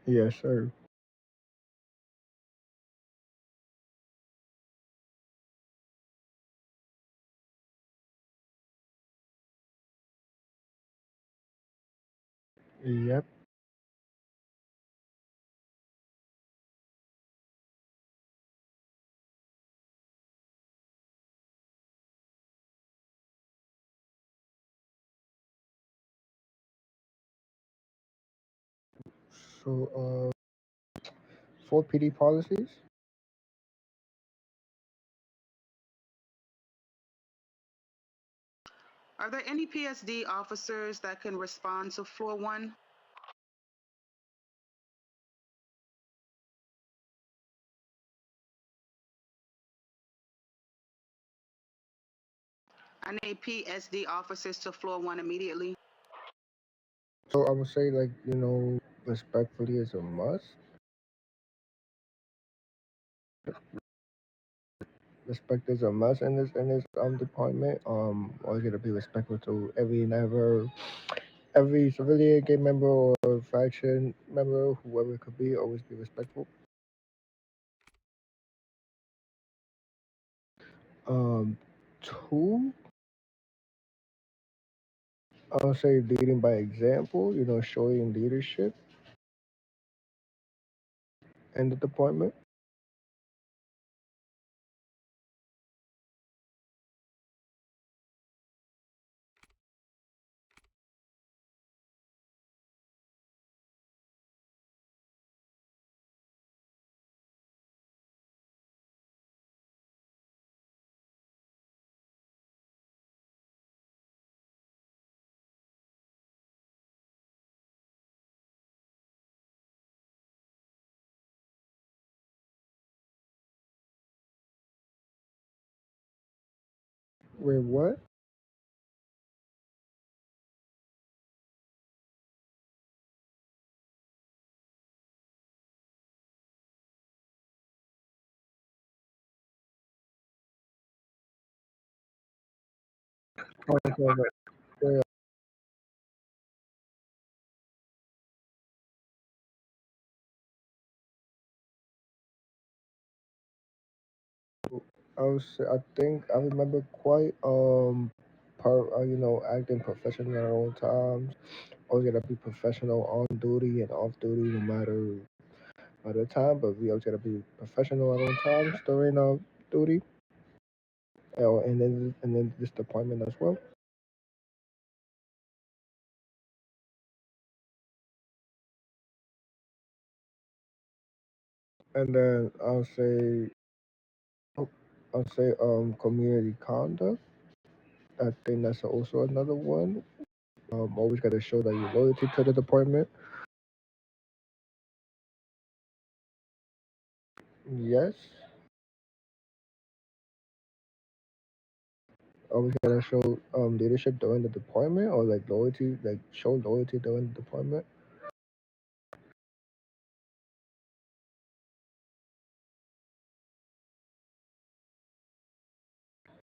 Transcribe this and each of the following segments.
Yes, sir. Yep. So, 4 PD policies. Are there any PSD officers that can respond to floor one? I need PSD officers to floor one immediately. So I would say, like, respectfully is a must. Respect is a must in this department. Always gotta be respectful to every civilian gang member or faction member, whoever it could be. Always be respectful. Um, Two, I'll say leading by example. Showing leadership in the department. Wait, what? Oh, okay, okay. I think I remember quite acting professional at all times. Always gotta be professional on duty and off duty, no matter the time. But we always gotta be professional at all times during duty, and then this department as well. And then I'll say community conduct. I think that's also another one. Always gotta show that you're loyalty to the department. Yes. Always gotta show leadership during the deployment, or like loyalty, like show loyalty during the deployment.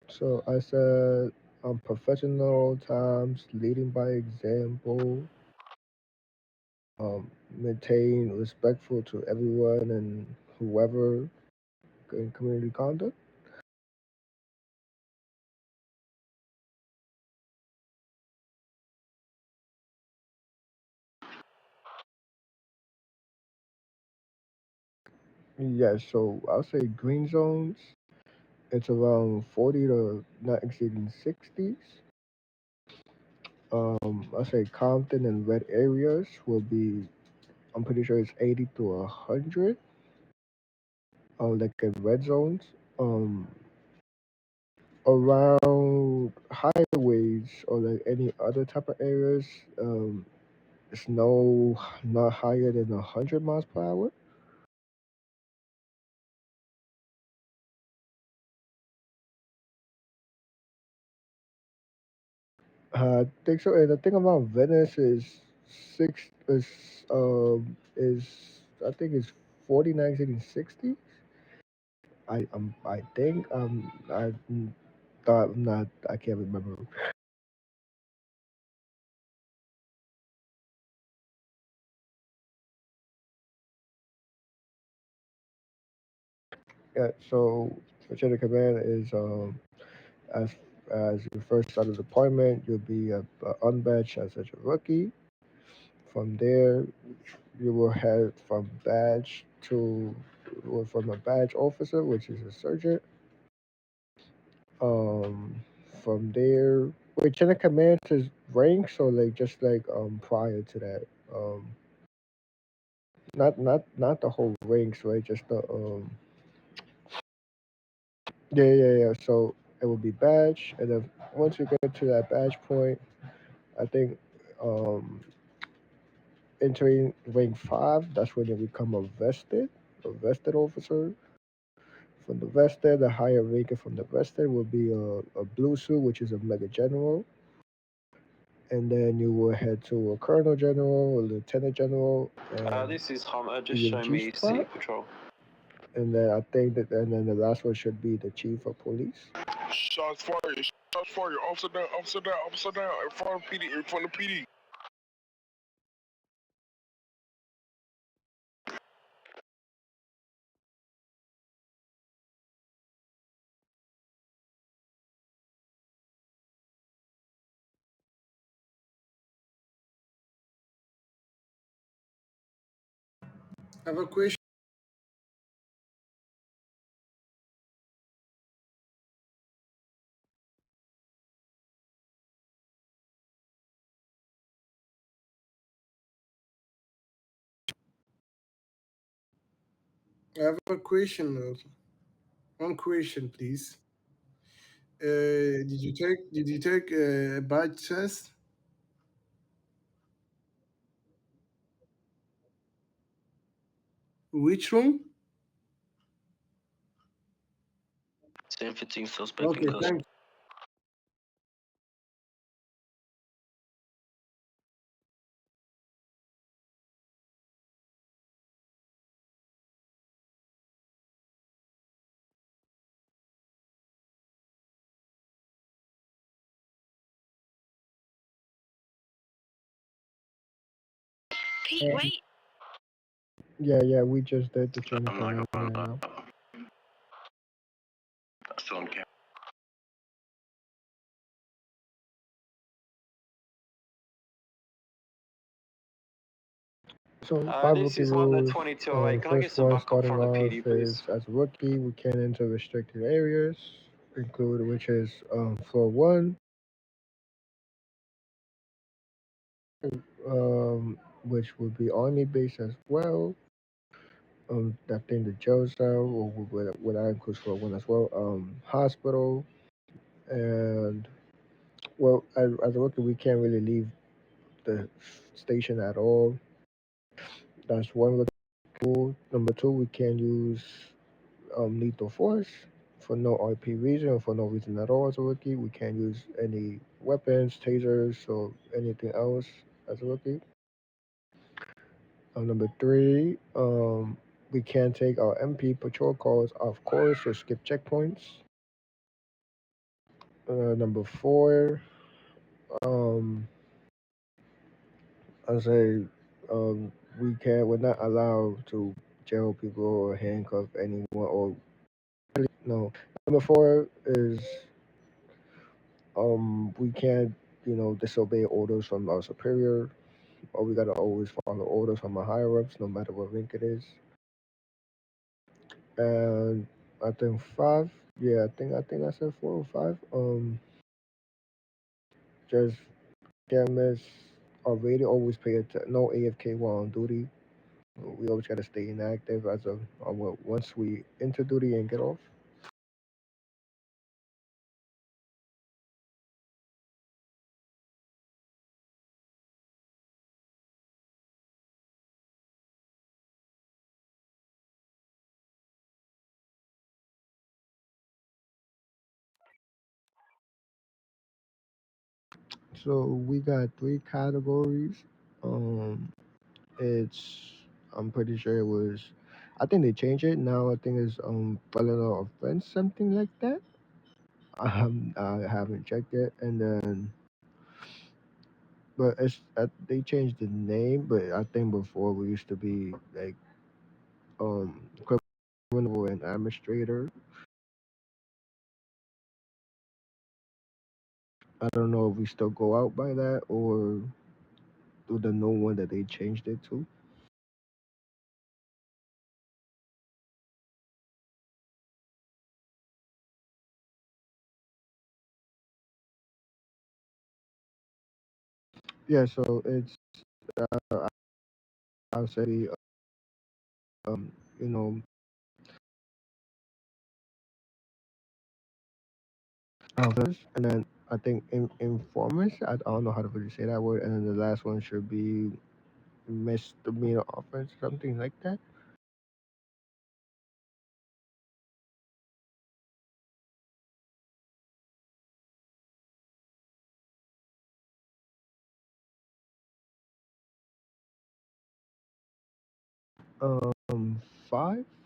So I said professional times, leading by example, maintain respectful to everyone and whoever in community conduct. Yes, so I'll say green zones. It's around 40 to not exceeding 60s. I'll say Compton and red areas will be. I'm pretty sure it's 80 to 100. Like in red zones, um, around highways or like any other type of areas, it's not higher than 100 miles per hour. I think so. And the thing about Venice six is I think it's 49 and 60. I think thought I'm not I can't remember. Yeah, so chain of command is as as you first start the deployment, you'll be unbatched as a rookie. From there, you will head from badge to or from a badge officer, which is a sergeant. Um, from there, wait, chain of command is rank, so like just like prior to that, not the whole ranks, right? Just the yeah. So it will be badge, and then once you get to that badge point, I think um entering rank 5, that's when you become a vested officer. From the vested, the higher ranking from the vested will be a blue suit, which is a mega general, and then you will head to a colonel general, a lieutenant general, and This is Hunter. Just show EMG me City spot. Patrol. And then I think that, and then the last one should be the chief of police. Shots fired. Shots fired. Officer down. Officer down. Officer down. In front of PD. In front of PD. I have a question. I have a question. One question, please. Did you take a badge test? Which room? 10-15 suspect in Okay, custody. thank Pete, Um, wait. yeah, we just did the chain of I'm not command gonna right lie. now. That's still on camera. So five This rookie is Hunter rules. 2208. Can I get First some one backup starting from the off PD, is please? as a rookie, we can enter restricted areas, include which is floor one, which would be army base as well. I think the jail cell, or would I include floor one as well? Hospital, and well, as a rookie, we can't really leave the station at all. That's one rookie rule. Number two, we can't use lethal force for no RP reason or for no reason at all as a rookie. We can't use any weapons, tasers, or anything else as a rookie. Number three, we can't take our MP patrol calls off course or skip checkpoints. Number four, um, I say we're not allowed to jail people or handcuff anyone or no. Number four is we can't disobey orders from our superior, or we gotta always follow orders from our higher ups, no matter what rank it is. And I think five, yeah, I think I said 4 or 5. Just can't miss our radio. Always pay attention. No AFK while on duty. We always gotta stay inactive as of once we enter duty and get off. So we got 3 categories. Um, it's I'm pretty sure it was. I think they changed it now. I think it's felony offense, something like that. I haven't checked it, and then but they changed the name. But I think before we used to be like criminal or an administrator. I don't know if we still go out by that or do the new one that they changed it to. Yeah, so it's uh, I'll say you know officers, and then I think informers. I don't know how to really say that word, and then the last one should be misdemeanor offense, something like that.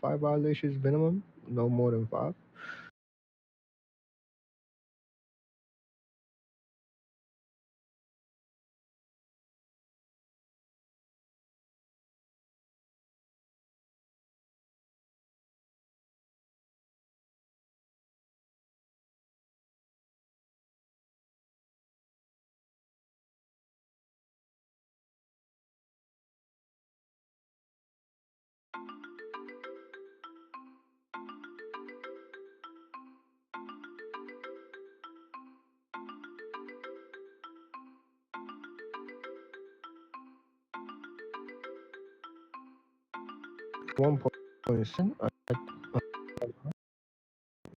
5 violations minimum, no more than 5. 1.7.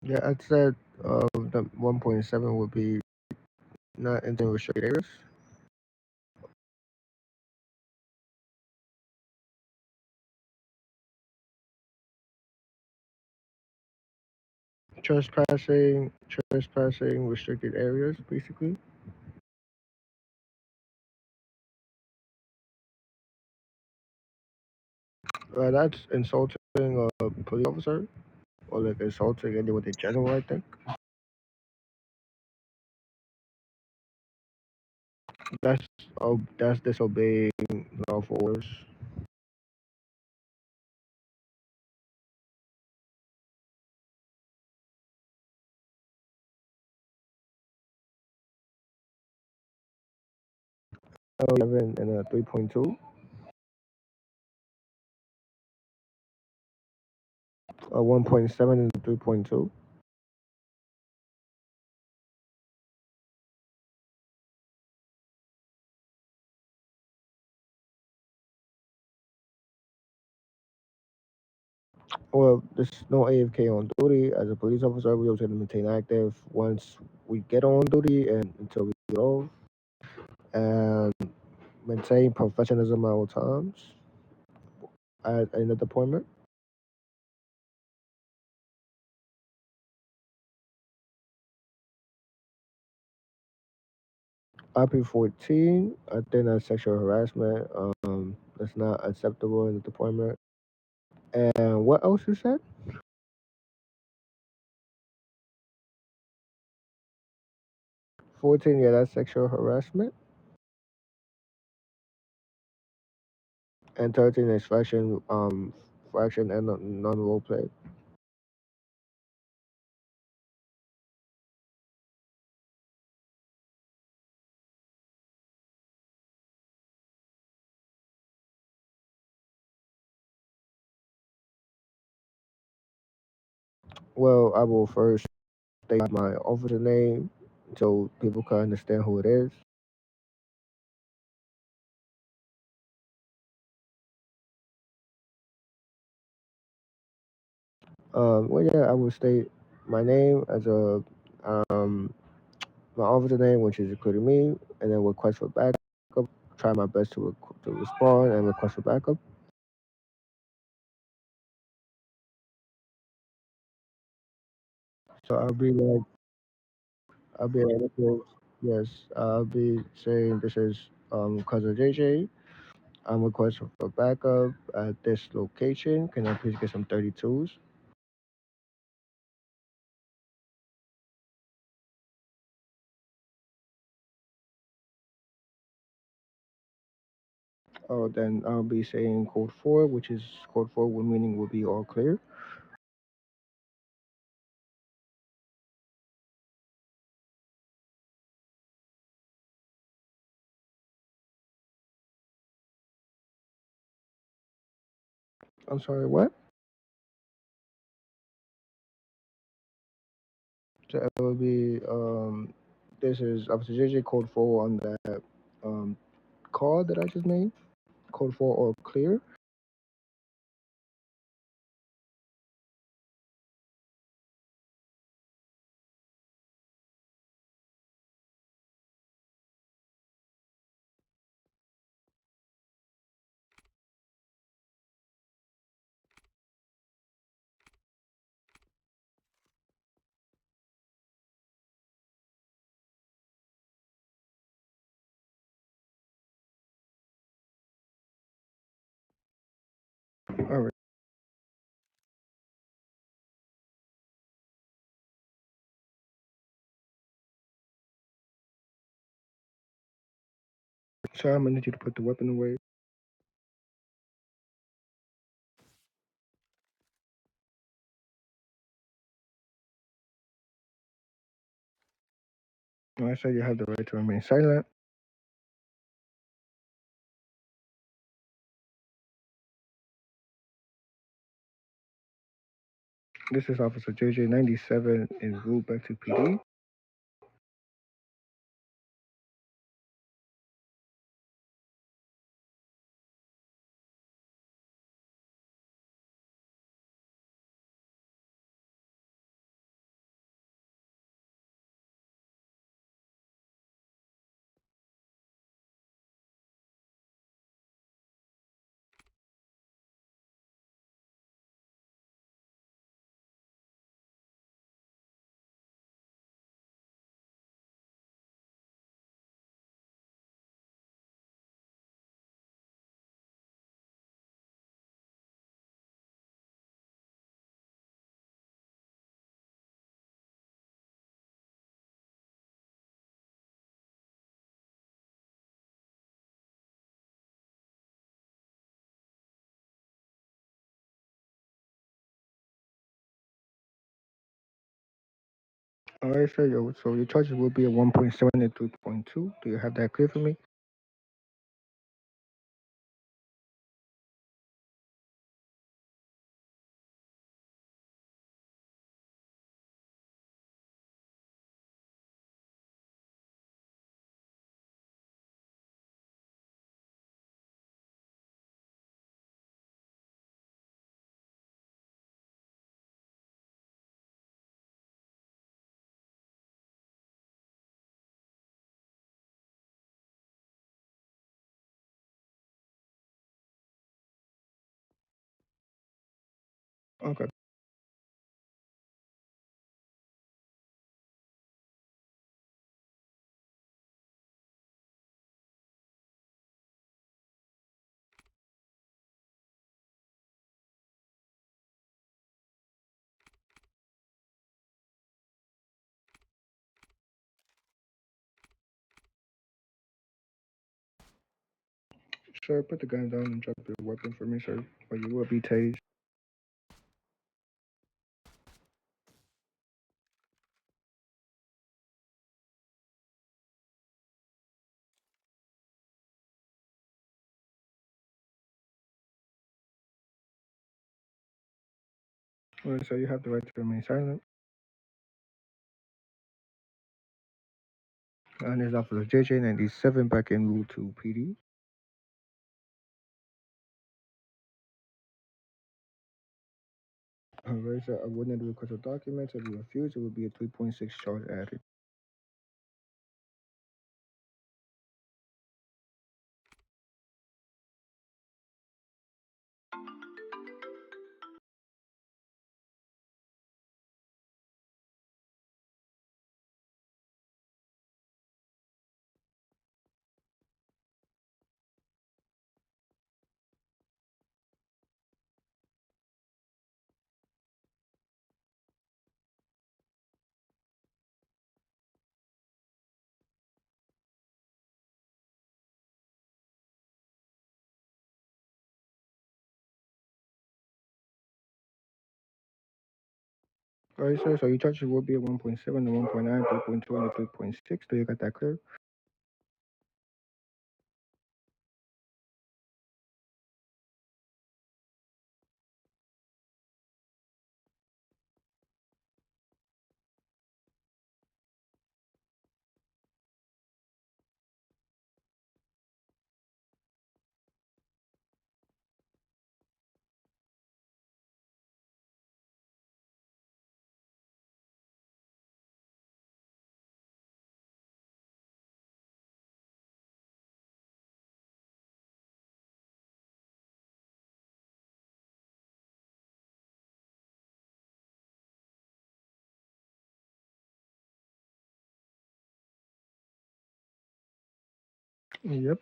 Yeah, I said the 1.7 would be not entering restricted areas. Trespassing, restricted areas, basically. That's insulting a police officer or like insulting anyone in general, I think. That's that's disobeying lawful orders. 11 and a 3.2. 1.7 and 3.2. Well, there's no AFK on duty. As a police officer, we always have to maintain active once we get on duty and until we get off, and maintain professionalism at all times in the deployment. IP 14, I think that's sexual harassment. That's not acceptable in the deployment. And what else you said? 14, yeah, that's sexual harassment. And 13 is fraction and non-role play. Well, I will first state my officer name so people can understand who it is. Well, yeah, I will state my name as a um, my officer name, which is including me, and then request for backup. Try my best to respond and request for backup. So I'll be like, okay, yes, I'll be saying this is Cuzzo JJ. I'm requesting for backup at this location. Can I please get some 32s? Oh, then I'll be saying code 4, which is code 4, meaning will be all clear. I'm sorry, what? So it will be this is Officer JJ code 4 on that call that I just made. Code 4 or clear. All right. So I'm gonna need you to put the weapon away. I said you have the right to remain silent. This is Officer JJ 97 en route back to PD. All right, sir. So your charges will be at 1.7 and 3.2. Do you have that clear for me? Okay. Sir, put the gun down and drop your weapon for me, sir, or you will be tased. All right, so you have the right to remain silent. And this is Officer JJ 97 back en route to PD. All right, sir. I would need to request a document. If you refuse, it would be a 3.6 charge added. All right, sir. So your charges will be at 1.7, the 1.9, 3.2, and the 3.6. Do you got that clear? Yep.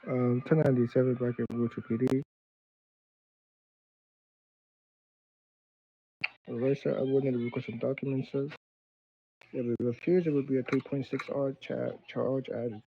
1097 bracket Wiltshire PD. Alright, sir. I would need to request some documents, sir. If it refused, it would be a 3.6R charge added.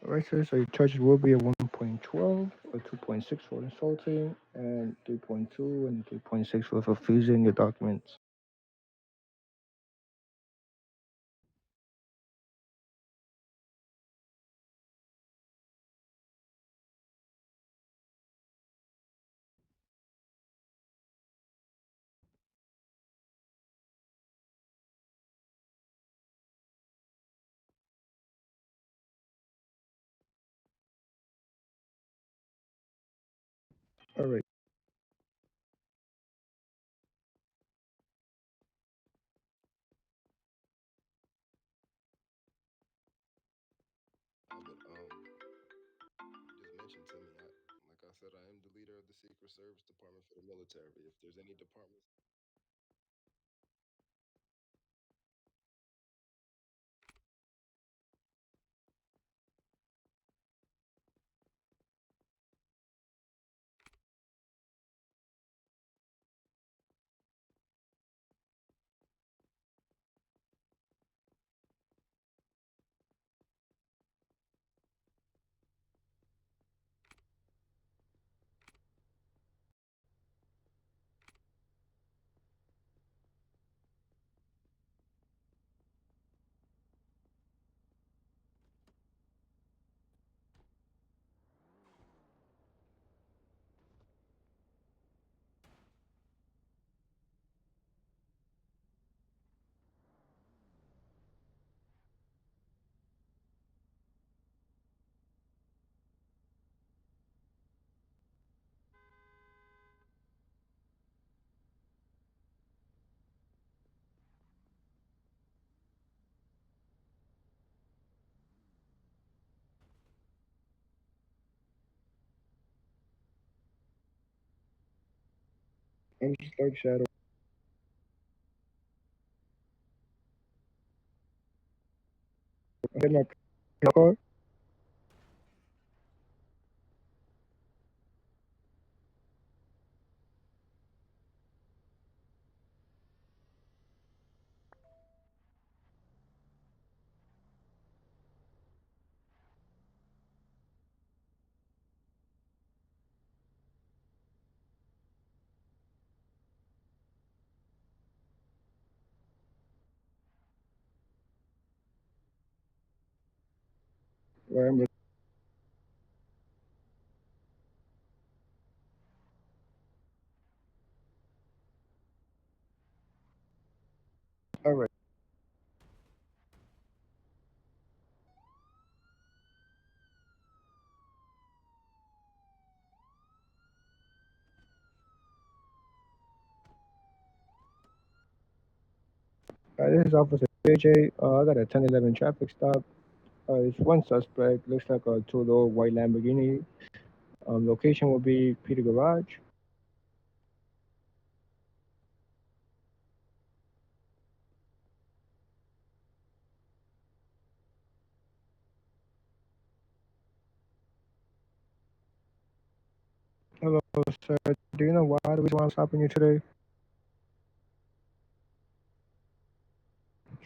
Alright, sir. So your charges will be a 1.12, a 2.6 for insulting, and 3.2 and 3.6 for refusing your documents. Alright. But just mention to me. Like I said, I am the leader of the Secret Service Department for the military. If there's any departments, I'm just like Shadow. I get my card. Right, I'm Alright. This is Officer JJ. I got a 1011 traffic stop. It's one suspect. Looks like a two-door white Lamborghini. Location will be Peter Garage. Hello, sir. Do you know why the reason why I'm stopping you today?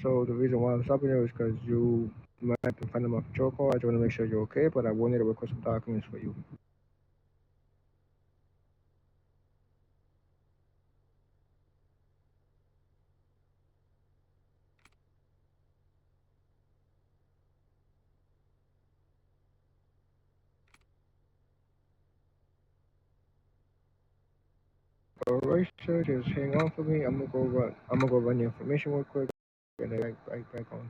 So the reason why I'm stopping you is because you might have been finding my patrol car. I just want to make sure you're okay, but I will need to request some documents for you. All right, sir. Just hang on for me. I'm gonna go run the information real quick, and then right back on.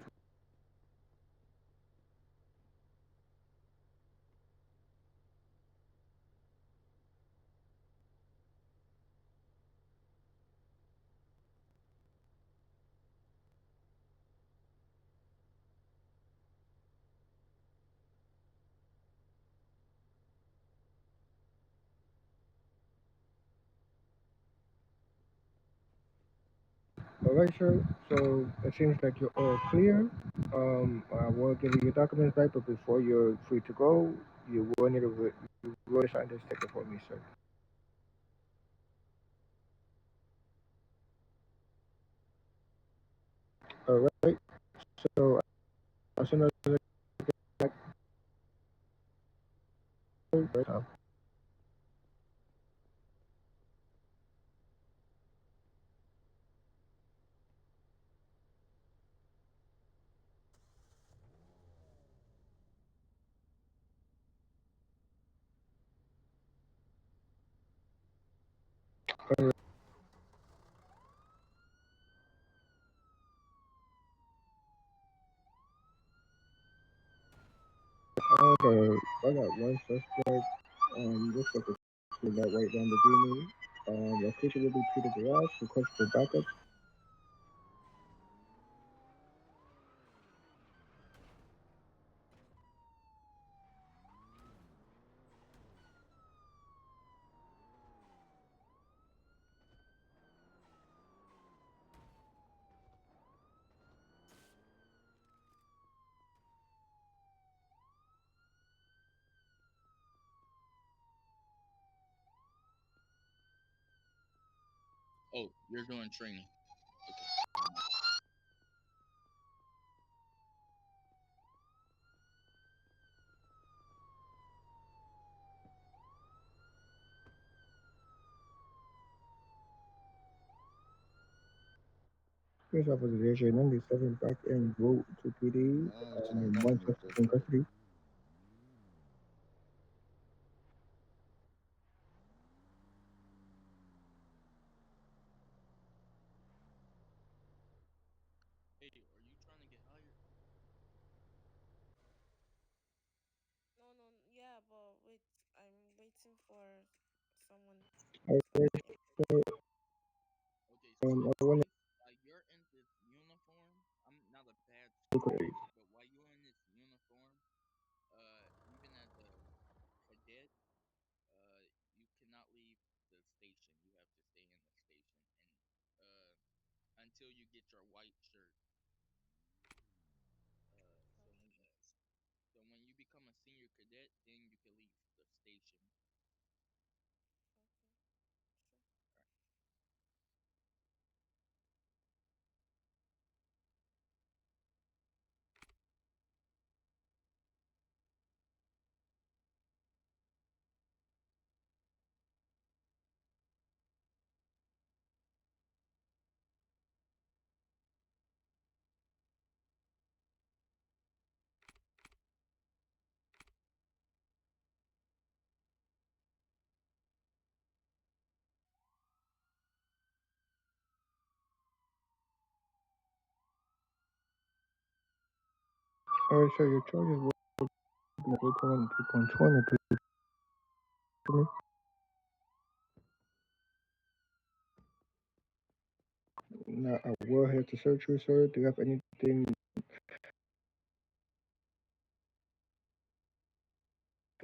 All right, sir. So it seems like you're all clear. I will give you your documents back, but before you're free to go, you will sign this ticket for me, sir. All right. So as soon as I get back, right now. I got one suspect. Looks like a that white Lamborghini. Location will be to the garage. Request for backup. Oh, you're doing training. Police officer AJ 97 back en route to PD. No, it's not One coming with suspect this, in bro. custody. Hey, are you trying to get hired? No, no, yeah, but wait, I'm waiting for someone, Alright, somebody. so Okay, so I want while you're in this uniform, I'm not a bad to security, but while you're in this uniform, even as a cadet, you cannot leave the station. You have to stay in the station and until you get your white shirt. Okay, So when you become a senior cadet, then you can leave the station. okay, sure. Alright, so your charges will be 3.20, please for me. Now, I will have to search you, sir. Do you have anything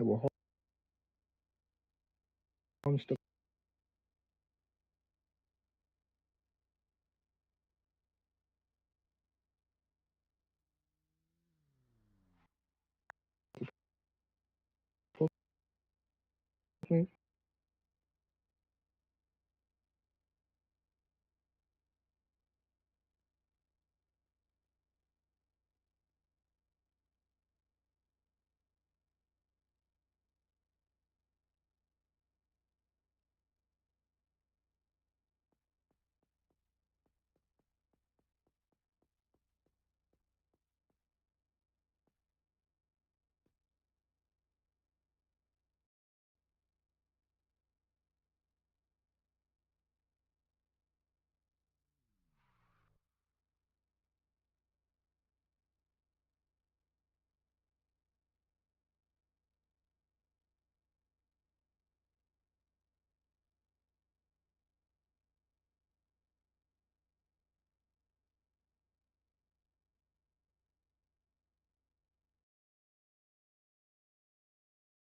that will harm the